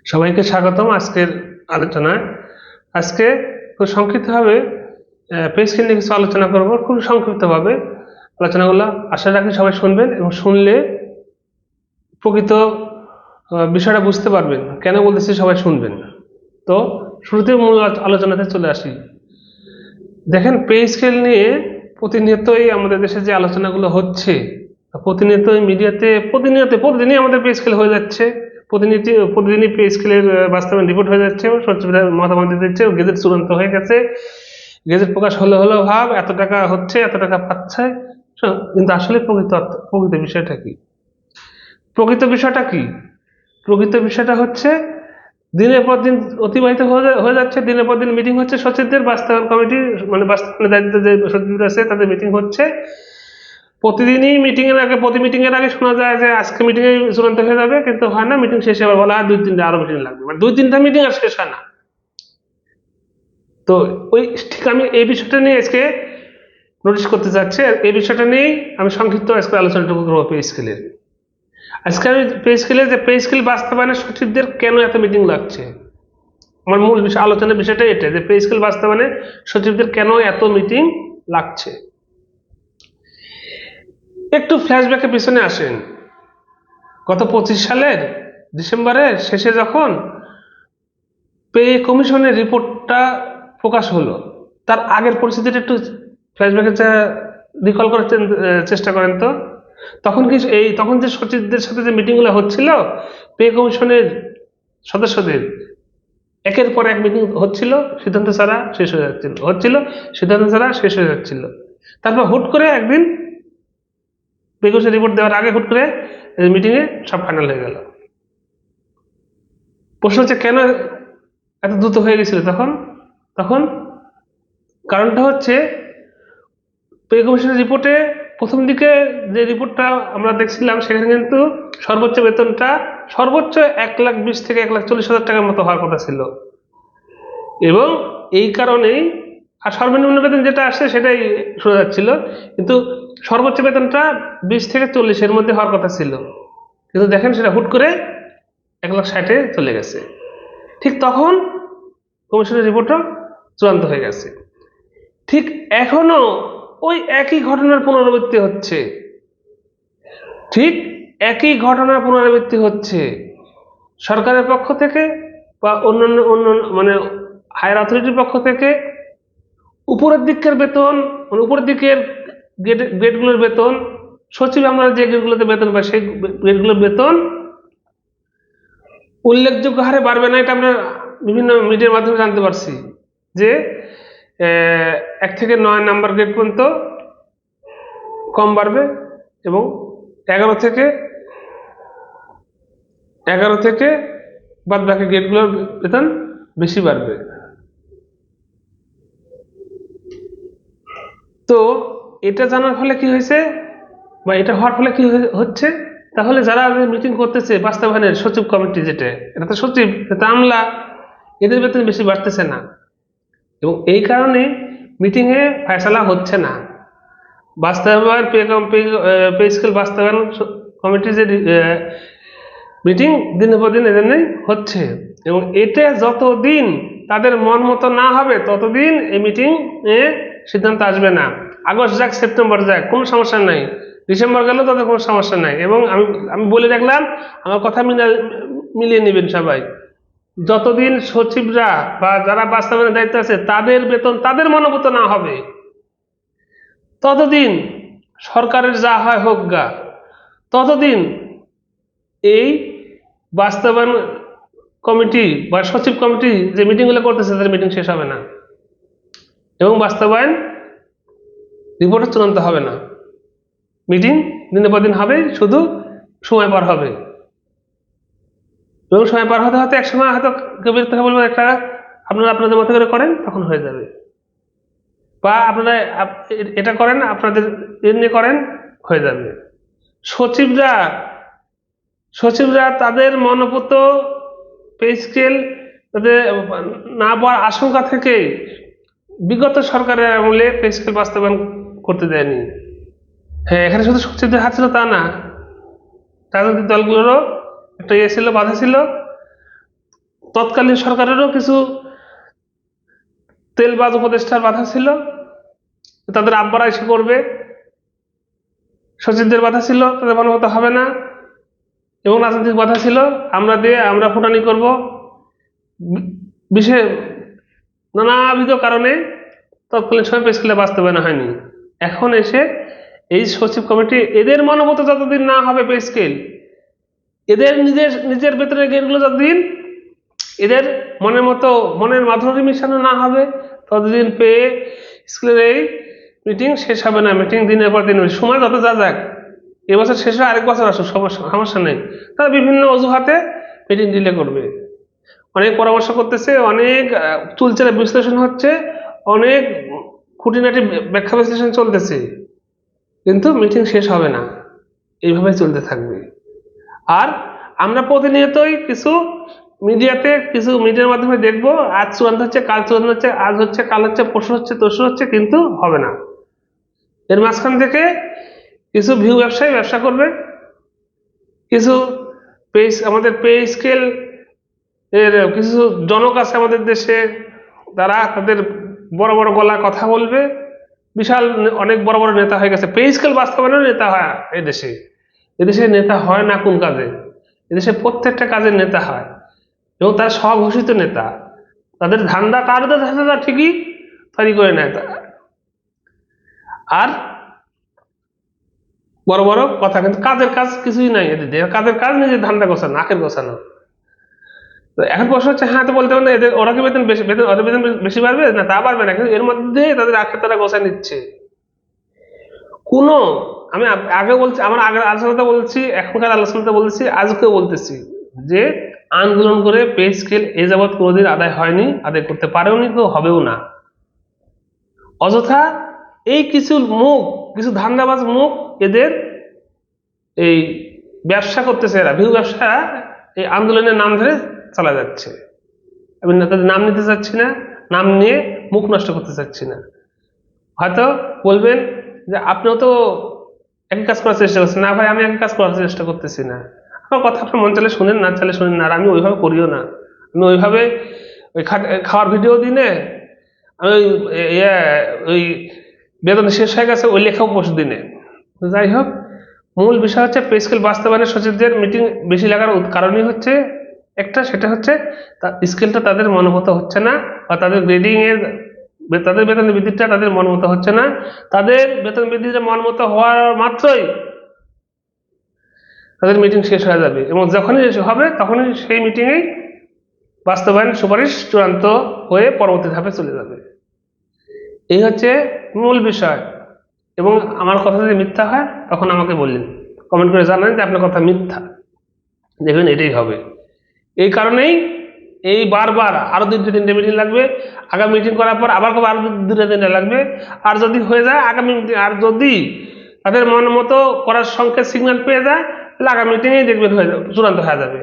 সবাইকে স্বাগতম আজকের আলোচনায়। আজকে খুব সংক্ষিপ্তভাবে পে স্কেল নিয়ে কিছু আলোচনা করব। খুব সংক্ষিপ্তভাবে আলোচনাগুলো আশা রাখি সবাই শুনবেন এবং শুনলে প্রকৃত বিষয়টা বুঝতে পারবেন। কেন বলতেছি সবাই শুনবেন। তো শুরুতে মূল আলোচনাতে চলে আসি। দেখেন, পে স্কেল নিয়ে প্রতিনিয়তই আমাদের দেশে যে আলোচনাগুলো হচ্ছে, প্রতিনিয়তই মিডিয়াতে প্রতিদিনই আমাদের পে স্কেল হয়ে যাচ্ছে। প্রতিদিনই পে স্কেলের বাস্তবায়ন রিপোর্ট হয়ে যাচ্ছে, সচিবরা মতামত দিচ্ছে, গেজেট চূড়ান্ত হয়ে গেছে, গেজেট প্রকাশ হলো ভাব এত টাকা হচ্ছে, এত টাকা পাচ্ছে। কিন্তু আসলে প্রকৃত বিষয়টা কি? প্রকৃত বিষয়টা হচ্ছে দিনের পর দিন অতিবাহিত হয়ে যাচ্ছে, দিনের পর দিন মিটিং হচ্ছে সচিবদের, বাস্তবায়ন কমিটি মানে বাস্তবায়নের দায়িত্বে যে সচিবরা আছে তাদের মিটিং হচ্ছে। প্রতিদিনই প্রতি মিটিং এর আগে শোনা যায় যে আজকে মিটিং এ চূড়ান্ত হয়ে যাবে, কিন্তু হয় না। মিটিং শেষে আবার বলা হয় 2-3টা আরো মিটিং লাগবে, মানে 2-3টা মিটিং আর শেষ হয় না। তো ঠিক আমি এই বিষয়টা নিয়ে আজকে নোটিশ করতে চাচ্ছি। এই বিষয়টা নিয়েই আমি সংক্ষিপ্ত আজকে আলোচনাটুকু করবো। পে স্কেলের আজকে আমি পে স্কেল বাস্তবায়নের সচিবদের কেন এত মিটিং লাগছে, আমার মূল আলোচনার বিষয়টা এটা, যে পে স্কেল বাস্তবায়নে সচিবদের কেন এত মিটিং লাগছে। একটু ফ্ল্যাশব্যাকে পিছনে আসেন। গত 25 সালের ডিসেম্বরের শেষে যখন পে কমিশনের রিপোর্টটা প্রকাশ হলো, তার আগের পরিস্থিতিটা একটু ফ্ল্যাশব্যাকে রিকল করার চেষ্টা করেন তো। তখন যে সচিবদের সাথে যে মিটিংগুলো হচ্ছিল, পে কমিশনের সদস্যদের একের পর এক মিটিং হচ্ছিল, সিদ্ধান্ত ছাড়া শেষ হয়ে যাচ্ছিল। তারপর হুট করে একদিন পে কমিশন রিপোর্ট দেওয়ার আগে হুট করে মিটিং এ সব ফাইনাল হয়ে গেল। প্রশ্ন হচ্ছে কেন এত দ্রুত হয়ে গেছিল তখন কারণটা হচ্ছে পে কমিশনের রিপোর্টে প্রথম দিকে যে রিপোর্টটা আমরা দেখছিলাম, সেখানে কিন্তু সর্বোচ্চ বেতনটা 1,20,000 থেকে 1,40,000 টাকার মতো হওয়ার কথা ছিল, এবং এই কারণেই আর সর্বনিম্ন বেতন যেটা আসছে সেটাই শোনা যাচ্ছিল, কিন্তু সর্বোচ্চ বেতনটা 20 থেকে 40-এর মধ্যে হওয়ার কথা ছিল। কিন্তু দেখেন সেটা হুট করে 1,60,000-এ চলে গেছে। ঠিক তখন কমিশনের রিপোর্টও চূড়ান্ত হয়ে গেছে। ঠিক এখনো ওই একই ঘটনার পুনরাবৃত্তি হচ্ছে। সরকারের পক্ষ থেকে বা অন্যান্য মানে হায়ার অথরিটির পক্ষ থেকে উপরের দিকের বেতন, মানে উপরের দিকের গ্রেডগুলোর বেতন, সচিব আমরা যে গ্রেডগুলোতে বেতন পাই সেই গ্রেডগুলোর বেতন উল্লেখযোগ্য হারে বাড়বে না। এটা আমরা বিভিন্ন মিডিয়ার মাধ্যমে জানতে পারছি যে 1 থেকে 9 নাম্বার গ্রেড পর্যন্ত কম বাড়বে, এবং 11 থেকে বাদ বাকি গ্রেডগুলোর বেতন বেশি বাড়বে। তো এটা জানার ফলে কি হয়েছে, বা এটা হওয়ার ফলে কি হচ্ছে, তাহলে যারা মিটিং করতেছে বাস্তবায়নের সচিব কমিটি, এটা তো সচিব, এটা আমলা, এদের বেতন বেশি বাড়তেছে না, এবং এই কারণে মিটিং এ ফয়সালা হচ্ছে না। বাস্তবায়ন পে স্কেল বাস্তবায়ন কমিটির যে মিটিং দিনের পর দিন এজন্যই হচ্ছে, এবং এটা যতদিন তাদের মন মতো না হবে ততদিন এই মিটিং এ সিদ্ধান্ত আসবে না। আগস্ট যাক, সেপ্টেম্বর যাক, কোনো সমস্যা নাই, ডিসেম্বর গেলেও তাদের কোনো সমস্যা নাই। এবং আমি বলে রাখলাম, আমার কথা মিলিয়ে নেবেন সবাই, যতদিন সচিবরা বা যারা বাস্তবায়নের দায়িত্ব আছে তাদের বেতন তাদের মনোভূত না হবে, ততদিন সরকারের যা হয় হোক গা, ততদিন এই বাস্তবায়ন কমিটি বা সচিব কমিটি যে মিটিংগুলো করতেছে তাদের মিটিং শেষ হবে না, এবং বাস্তবায়ন রিপোর্ট চূড়ান্ত হবে না। মিটিং দিনের পর দিন হবে, শুধু সময় পার হবে, এবং সময় পার হতে হতে একসময় হয়তো কেউ বিরক্ত হয়ে বলবেন একটা আপনারা আপনাদের মতো করে করেন, তখন হয়ে যাবে, বা আপনারা এটা করেন আপনাদের নিয়ে করেন, হয়ে যাবে। সচিবরা তাদের মনোপুত পে স্কেল না পাওয়ার আশঙ্কা থেকে বিগত সরকারের আমলে পে স্কেল বাস্তবায়ন করতে দেয়নি। হ্যাঁ, এখানে শুধু সচিবদের হাত ছিল তা না, রাজনৈতিক দলগুলোরও একটা ছিল, বাধা ছিল। তৎকালীন সরকারেরও কিছু তেলবাজ উপদেষ্টার বাধা ছিল, তাদের আব্বারা এসে করবে, সচিবদের বাধা ছিল তাদের মনে মতো হবে না, এবং রাজনৈতিক বাধা ছিল আমরা ফুটানি করব, বিশেষ নানাবিধ কারণে তৎকালীন সময় পে স্কেলে বাস্তবায়ন হয়নি। এখন এসে এই সচিব কমিটি এদের মনোমত যতদিন না হবে পে স্কেল, এদের নিজের ভেতরে গেটগুলো যতদিন এদের মনের মাধুরী মিশানো না হবে ততদিন পে স্কেলের এই মিটিং শেষ হবে না। মিটিং দিনের পর দিন, সময় যত যাক, এবছর শেষ হয় আরেক বছর আসুক, সমস্যা নেই। তারা বিভিন্ন অজুহাতে মিটিং ডিলে করবে, অনেক পরামর্শ করতেছে, অনেক চুলচেরা বিশ্লেষণ হচ্ছে, অনেক খুঁটিনাটি ব্যাখ্যা বিশ্লেষণ চলতেছে, কিন্তু মিটিং শেষ হবে না, এইভাবে চলতে থাকবে। আর আমরা প্রতিনিয়তই কিছু মিডিয়ার মাধ্যমে দেখবো, আজ চূড়ান্ত হচ্ছে, কাল চূড়ান্ত হচ্ছে, আজ হচ্ছে, কাল হচ্ছে, পরশু হচ্ছে, তরশু হচ্ছে, কিন্তু হবে না। এর মাঝখান থেকে কিছু ভিউ ব্যবসায়ী ব্যবসা করবে, কিছু আমাদের পে স্কেল এর কিছু জনক আছে আমাদের দেশে, তারা তাদের বড় বড় গলা কথা বলবে, বিশাল অনেক বড় বড় নেতা হয়ে গেছে, পে স্কেল বাস্তবায়নের নেতা হয় এদেশে নেতা হয় না কোন কাজে, এদেশে প্রত্যেকটা কাজের নেতা হয়, এবং তারা স্বঘোষিত নেতা, তাদের ধান্দা ধান্দা ঠিকই তৈরি করে নেয় আর বড় বড় কথা, কিন্তু কাজের কাজ কিছুই নাই এদের, কাজের কাজ নিজের ধান্দা গোছানো, আখের গোছানো। তো এখন প্রশ্ন হচ্ছে, হ্যাঁ তো বলতে পারেন এদের ওরা কি বেতন বেশি বাড়বে না, তা বাড়বে না, কিন্তু এর মধ্যে তাদের আখের তারা গোছায় নিচ্ছে। আমি আগে বলছি, আমার আগের আলোচনাতে বলছি, এখনকার আলোচনাতে বলছি, আজকেও বলতেছি যে আন্দোলন করে পে স্কেল এ যাবৎ কোনোদিন আদায় হয়নি, আদায় করতে পারেও নি, তো হবেও না। অযথা এই কিছু ধান্দাবাজ মুখ এদের এই ব্যবসা করতেছে, এরা ভিউ ব্যবসা এই আন্দোলনের নাম ধরে চালা যাচ্ছে। আমি তাদের নাম নিতে চাচ্ছি না, নাম নিয়ে মুখ নষ্ট করতে চাচ্ছি না। হয়তো বলবেন যে আপনিও তো একই কাজ করার চেষ্টা করছেন। না ভাই, আমি একই কাজ করার চেষ্টা করতেছি না, আমার কথা আপনার মন চালে শুনেন, না চালে শুনেন না, আর আমি ওইভাবে করিও না। আমি ওইভাবে ওই খাওয়ার ভিডিও দিনে আমি ওই বেতন শেষ হয়ে গেছে ওই লেখাও পোস্ট দিনে। যাই হোক, মূল বিষয় হচ্ছে পে স্কেল বাস্তবায়নের সচিবদের মিটিং বেশি লাগার কারণই হচ্ছে একটা, সেটা হচ্ছে স্কেলটা তাদের মনোমত হচ্ছে না, বা তাদের গ্রেডিং এর তাদের বেতন বৃদ্ধিটা তাদের মনোমত হচ্ছে না। তাদের বেতন বৃদ্ধিটা মনোমত হওয়ার মাত্রই তাদের মিটিং শেষ হয়ে যাবে, এবং যখনই হবে তখনই সেই মিটিংয়ে বাস্তবায়ন সুপারিশ চূড়ান্ত হয়ে পরবর্তী ধাপে চলে যাবে। এই হচ্ছে মূল বিষয়। এবং আমার কথা যদি মিথ্যা হয় তখন আমাকে বললেন, কমেন্ট করে জানান যে আপনার কথা মিথ্যা, দেখবেন এটাই হবে। এই কারণেই এই বারবার আরো 2-3টে মিটিং লাগবে, আগামী মিটিং করার পর আবার আরো 2-3টে লাগবে, আর যদি হয়ে যায় আগামী মিটিং, আর যদি তাদের মন মতো করার সংকেত সিগন্যাল পেয়ে যায় তাহলে আগামী মিটিংয়েই দেখবেন চূড়ান্ত হয়ে যাবে।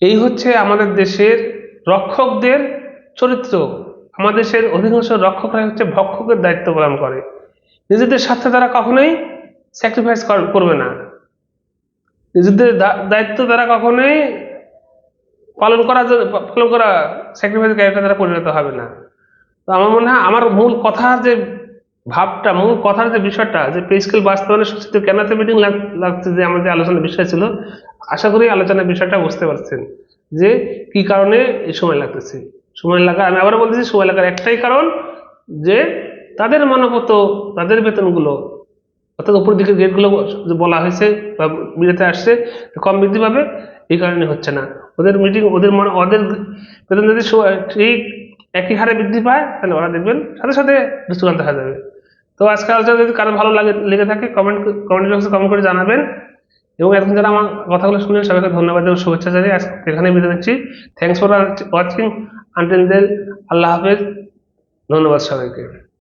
এই হচ্ছে আমাদের দেশের রক্ষকদের চরিত্র। আমাদের দেশের অধিকাংশ রক্ষকরা হচ্ছে ভক্ষকের দায়িত্ব পালন করে, নিজেদের স্বার্থে তারা কখনোই স্যাক্রিফাইস করবে না, নিজেদের দায়িত্ব তারা কখনোই পালন করা স্যাক্রিফাইস ক্যারেক্টার তারা পরিণত হবে না। তো আমার মনে হয় আমার মূল কথার যে ভাবটা, মূল কথার যে বিষয়টা, যে পে স্কেল বাস্তবায়নের সচিব কেন এত মিটিং লাগছে, যে আমাদের আলোচনার বিষয় ছিল, আশা করি আলোচনার বিষয়টা বুঝতে পারছেন যে কি কারণে এই সময় লাগতেছে। সময় লাগা, আমি আবার বলতেছি, সময় লাগার একটাই কারণ যে তাদের মানবত, তাদের বেতনগুলো অর্থাৎ উপর দিকের গেটগুলো বলা হয়েছে বা মিডিয়াতে আসছে কম বৃদ্ধি পাবে, এই কারণে হচ্ছে না। ওদের বেতন যদি ঠিক একই হারে বৃদ্ধি পায় তাহলে ওরা দেখবেন সাথে সাথে চূড়ান্ত হয়ে যাবে। তো আজকে আলোচনা যদি কারো ভালো লেগে থাকে কমেন্ট বক্সে কমেন্ট করে জানাবেন, এবং এখন যারা আমার কথাগুলো শুনেন সবাইকে ধন্যবাদ এবং শুভেচ্ছা জানিয়ে আজকে এখানে বিদায় নিচ্ছি। Thanks for watching, until then, আল্লাহ হাফেজ, ধন্যবাদ সবাইকে।